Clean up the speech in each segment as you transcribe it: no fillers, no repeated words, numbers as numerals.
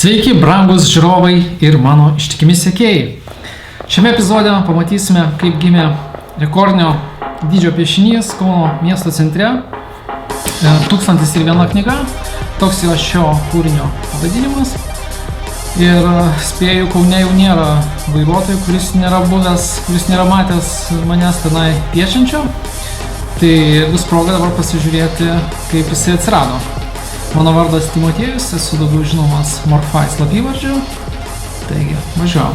Sveiki, brangus žiūrovai ir mano ištikimi sekėjai. Šiame epizode pamatysime, kaip gimė rekordinio dydžio piešinys Kauno miesto centre. 1001 knyga. Toks yra šio kūrinio pavadinimas. Ir spėju, Kaune jau nėra vairuotojų, kuris nėra buvęs, kuris nėra matęs manęs tenai piešiančio. Tai bus proga dabar pasižiūrėti, kaip jisai atsirado. Mano vardas Timotiejus, esu daugiau žinomas Morfai slapyvardžiu. Taigi, važiuojam.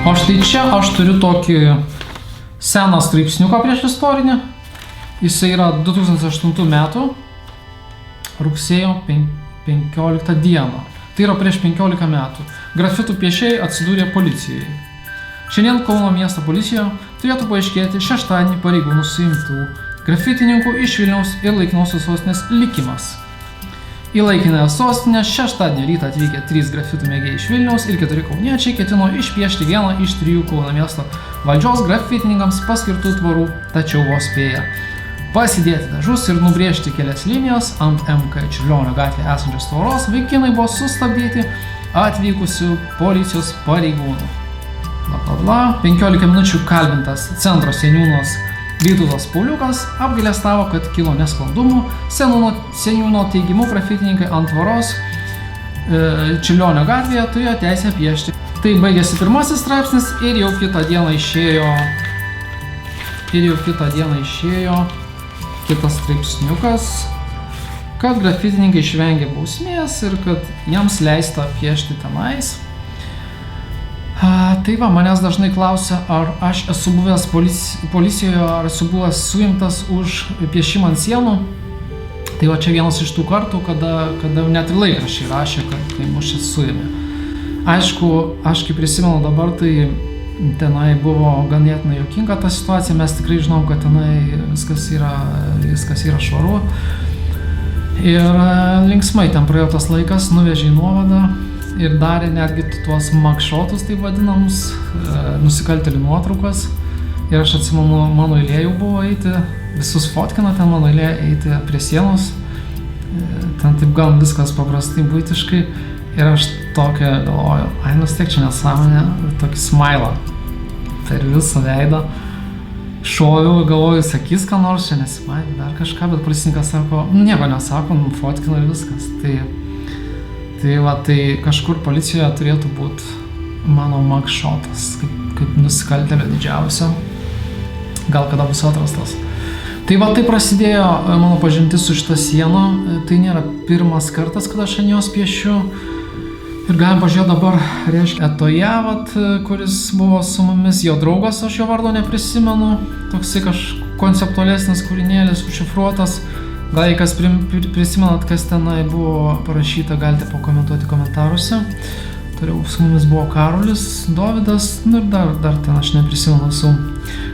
O štai čia aš turiu tokį seną straipsniuką prieš istorinį. Jisai yra 2008 metų rugsėjo 15 dieną. Tai yra prieš 15 metų. Grafitų piešėjai atsidūrė policijoje. Šiandien Kauno miesto policijoje turėtų paaiškėti šeštadienį pareigūnų suimtų grafitininkų iš Vilniaus ir laikinosios sostinės likimas. Į laikinąją sostinę šeštadienį rytą atvykę 3 grafitų mėgėjai iš Vilniaus ir 4 kauniečiai ketino išpiešti vieną iš 3 Kauno miesto valdžios grafitininkams paskirtų tvorų, tačiau vos spėję pasidėti dažus ir nubrėžti kelias linijas ant MK Čiurlionio gatvėje esančios tvoros, vaikinai buvo sustabdyti atvykusių policijos pareigūnų. 15 minučių kalbintas centro seniūnas Vytautas Pauliukas apgailestavo, kad kilo nesklandumų. Seniūno teigimu grafitininkai ant tvoros Čiurlionio gatvėje turėjo teisę piešti. Tai baigėsi pirmasis straipsnis ir jau kitą dieną išėjo kitas straipsniukas, kad grafitininkai išvengė bausmės ir kad jiems leista piešti tenais. Tai va, manęs dažnai klausia, ar aš esu buvęs policijoje, ar esu buvęs suimtas už piešimą ant sienų. Tai va, čia vienas iš tų kartų, kada net ir laikraščiai rašė, kad kai mus čia suėmė. Aišku, aš kaip prisimenu dabar, tai tenai buvo ganėtinai juokinga ta situacija, mes tikrai žinom, kad tenai viskas yra švaru. Ir linksmai ten praėjo tas laikas, nuvežė į nuovadą ir darė netgi tuos mugshot'us, taip vadinamus, nusikaltėlių nuotraukas. Ir aš atsimenu, mano eilė jau buvo eiti, visus fotkino ten mano eilė eiti prie sienos. Ten taip gal viskas paprastai, buitiškai. Ir aš tokia galvoju, tiek čia nesąmonė, tokį smailą per visą veidą. Šoviau, galvoju, sakys ką nors, čia nesimatė, dar kažką, bet policininkas sako, nieko nesako, fotkina ir viskas. Tai kažkur policijoje turėtų būti mano mugshot'as, kaip nusikaltėlio didžiausio. Gal kada bus atrastas. Tai prasidėjo mano pažintis su šita siena. Tai nėra pirmas kartas, kada aš ant jos piešiu. Ir galim pažiūrėti dabar, reiškia, Etoje, kuris buvo su mumis, jo draugas, aš jo vardo neprisimenu. Toksai konceptualesnis kūrinėlis, užšifruotas. Gal jei kas prisimenat, kas tenai buvo parašyta, galite pakomentuoti komentaruose. Toliau su mumis buvo Karolis, Dovydas, ir dar ten aš neprisimenu su.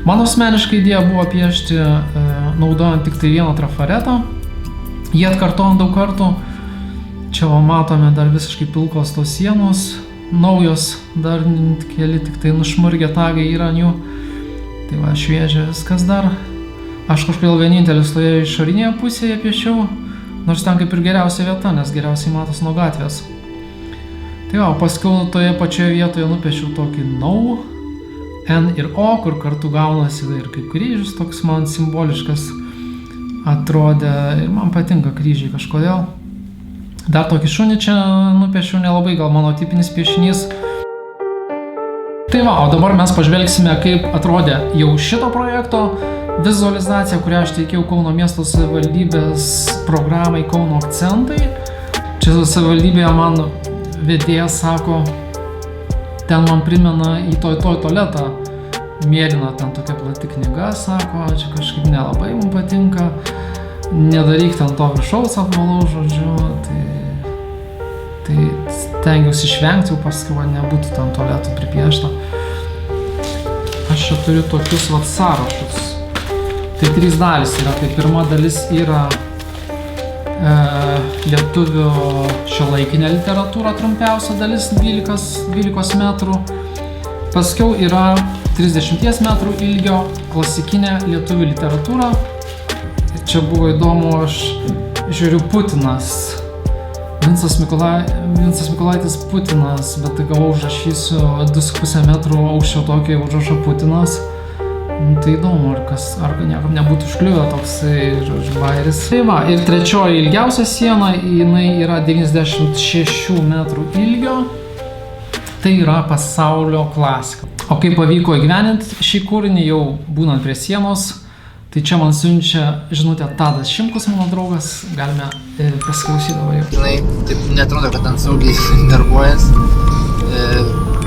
Mano asmeniškai idėja buvo piešti naudojant tik tai vieną trafaretą. Jie atkartojant daug kartų. Čia matome dar visiškai pilkos tos sienos, naujos, dar keli tik tai nušmurgę tagai yra ant jų. Tai va, šviežia viskas dar. Aš kažkodėl vienintelis toje išorinėje pusėje piešiau, nors ten kaip ir geriausia vieta, nes geriausiai matos nuo gatvės. Tai va, paskiau toje pačioje vietoje nupiešiau tokį NO, N ir O, kur kartu gaunasi ir kaip kryžius, toks man simboliškas atrodė ir man patinka kryžiai kažkodėl. Dar tokį šunį čia nupiešiau, nelabai gal mano tipinis piešinys. Tai va, o dabar mes pažvelgsime, kaip atrodė jau šito projekto vizualizacija, kurią aš teikiau Kauno miesto savivaldybės programai Kauno akcentai. Čia savivaldybėje man vedėjas sako, ten man primena į toj tualetą mėlyna, ten tokia plati knyga, sako, čia kažkaip nelabai man patinka. Nedaryk ten to viršaus apvalaus, žodžiu, tai stengiausi išvengti, jau paskui nebūtų ten tualetų pripiešta. Aš čia turiu tokius sąrašus. Tai 3 dalys yra. Tai pirma dalis yra lietuvių šiuolaikinė literatūra, trumpiausia dalis 12 metrų. Paskiau yra 30 metrų ilgio klasikinė lietuvių literatūra. Čia buvo įdomu, aš žiūriu Putinas. Vincas Mykolaitis Putinas, bet gavau užrašysiu 2,5 metrų aukščio tokį užrašą Putinas. Tai įdomu, ar niekam nebūtų užkliuvę toksai bairis. Tai va, ir trečioji ilgiausia siena, jinai yra 96 metrų ilgio. Tai yra pasaulio klasika. O kaip pavyko įgyveninti šį kūrinį jau būnant prie sienos, tai čia man siunčia žinutę Tadas Šimkus, mano draugas, galime pasiklausyti dabar jau. Žinai, taip netrodo, kad ten saugiai darbuojas.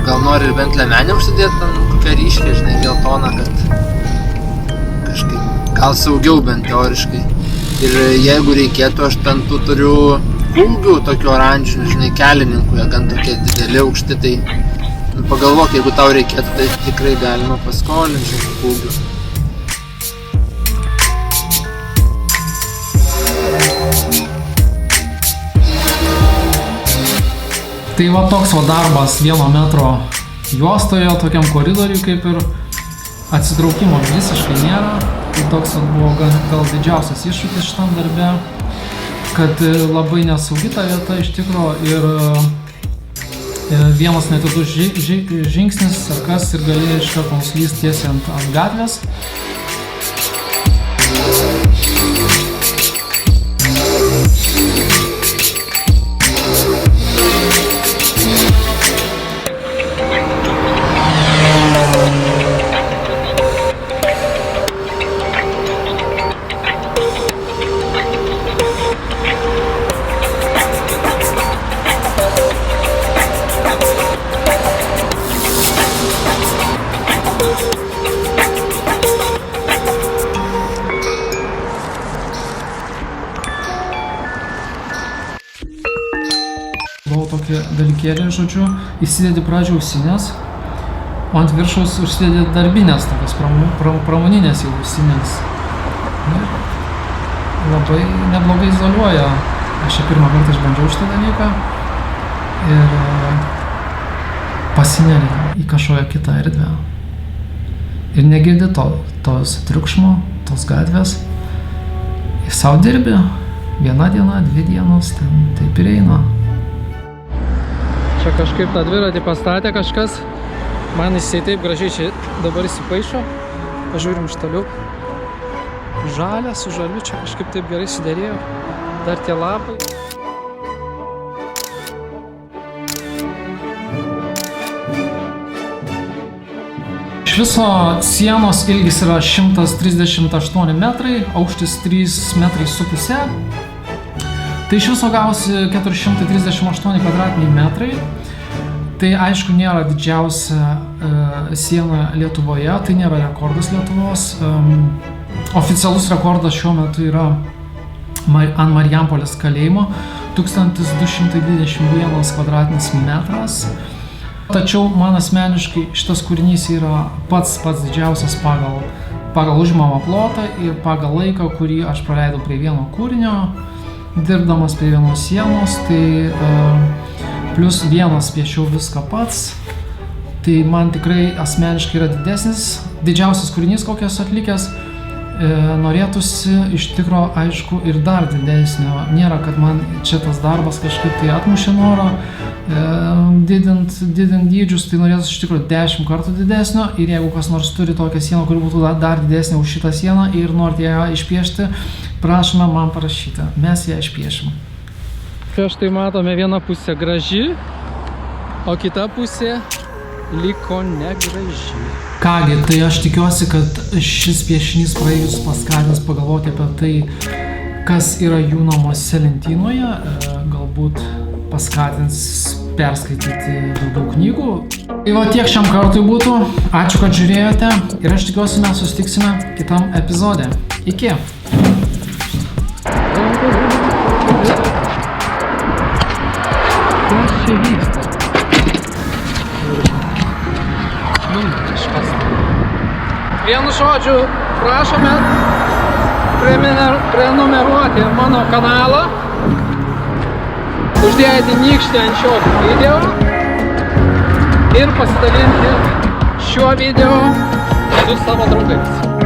Gal nori ir bent lemenį užsidėti ten kokią ryškę, žinai, geltoną, kad kažkaip gal saugiau bent teoriškai. Ir jeigu reikėtų, aš ten tų turiu kūgių tokių oranžinių, žinai, kelininkų, jie gan tokie dideli, aukšti, tai pagalvok, jeigu tau reikėtų, tai tikrai galima paskolinti kūgių. Tai va toks va darbas 1 metro juostoje, tokiam koridoriui kaip ir atsitraukimo visiškai nėra. Tai toks va buvo gal didžiausias iššūkis šitam darbe, kad labai nesaugi ta vieta iš tikro ir vienas netidus žingsnis ar kas ir gali iš karto nuslysti tiesiai ant gatvės. Buvo tokie dalykėlė, žodžiu, įsidedi pradžio ausinės, o ant viršaus užsidedi darbinės, tokios pramoninės jau ausinės. Labai neblogai izoliuoja. Aš čia pirmą kartą išbandžiau šitą dalyką ir pasineri į kažkokią kitą erdvę. Ir negirdi tos triukšmo, tos gatvės. Ir sau dirbi, 1 diena, 2 dienos, taip ir eina. Čia kažkaip tą dviratį pastatė kažkas, man jisai taip gražiai čia dabar įsipaišo, pažiūrim iš toliau. Žalia su žaliu čia kažkaip taip gerai sudėrėjo, dar tie lapai. Iš viso sienos ilgis yra 138 metrai, aukštis 3,5 metrai. Tai iš viso gausi 438 kvadratiniai metrai. Tai aišku nėra didžiausia siena Lietuvoje, tai nėra rekordas Lietuvos. Oficialus rekordas šiuo metu yra ant Marijampolės kalėjimo 1221 kvadratinis metras. Tačiau man asmeniškai šitas kūrinys yra pats didžiausias pagal užimamą plotą ir pagal laiką, kurį aš praleidau prie vieno kūrinio. Dirbdamas prie vienos sienos, tai plius vienas piešiau viską pats, tai man tikrai asmeniškai yra didžiausias kūrinys, kokias atlikęs. Norėtųsi iš tikro, aišku, ir dar didesnio. Nėra, kad man čia tas darbas kažkaip tai atmušė norą didint dydžius, tai norėtųsi iš tikro 10 kartų didesnio. Ir jeigu kas nors turi tokią sieną, kuri būtų dar didesnė už šitą sieną ir norite ją išpiešti, prašome man parašyti, mes ją išpiešim. Čia štai matome vieną pusę graži, o kita pusė liko negraži. Kągi, tai aš tikiuosi, kad šis piešinys praeivius paskatins pagalvoti apie tai, kas yra jų namuose lentynoje, galbūt paskatins perskaityti daugiau knygų. Tai va tiek šiam kartui būtų, ačiū, kad žiūrėjote ir aš tikiuosi mes susitiksime kitam epizode. Iki! Kas čia vyksta? Vienu žodžiu, prašome prenumeruoti mano kanalą. uždėti nykštį ant šio video ir pasidalinti šiuo video su savo draugais.